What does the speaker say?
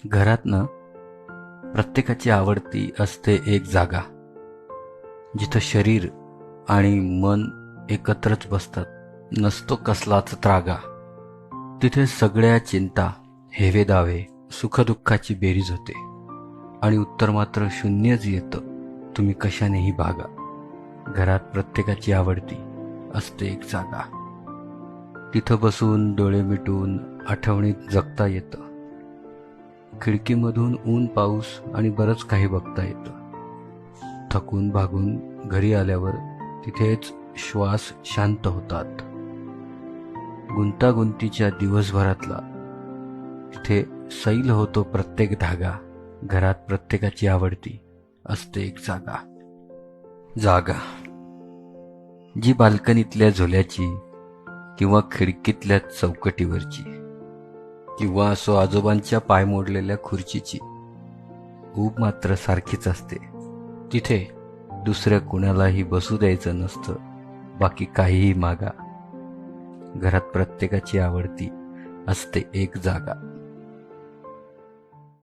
घरातनं प्रत्येकाची आवडती असते एक जागा, जिथं शरीर आणि मन एकत्रच बसतात. नसतो कसलाच त्रागा. तिथे सगळ्या चिंता, हेवेदावे, सुखदुःखाची बेरीज होते आणि उत्तर मात्र शून्यच येतं. तुम्ही कशानेही भागा. घरात प्रत्येकाची आवडती असते एक जागा. तिथं बसून डोळे मिटून आठवणीत जगता येतं. खिडकीमधून ऊन, पाऊस आणि बरंच काही बघता येतं. थकून भागून घरी आल्यावर तिथेच श्वास शांत होतात. गुंतागुंतीच्या दिवसभरातला तिथे सैल होतो प्रत्येक धागा. घरात प्रत्येकाची आवडती असते एक जागा. जागा जी बाल्कनीतल्या झोल्याची, किंवा खिडकीतल्या चौकटीवरची, किंवा असो आजोबांच्या पाय मोडलेल्या खुर्चीची, ऊब मात्र सारखीच असते. तिथे दुसऱ्या कुणालाही बसू द्यायचं नसतं. बाकी काहीही मागा. घरात प्रत्येकाची आवडती असते एक जागा.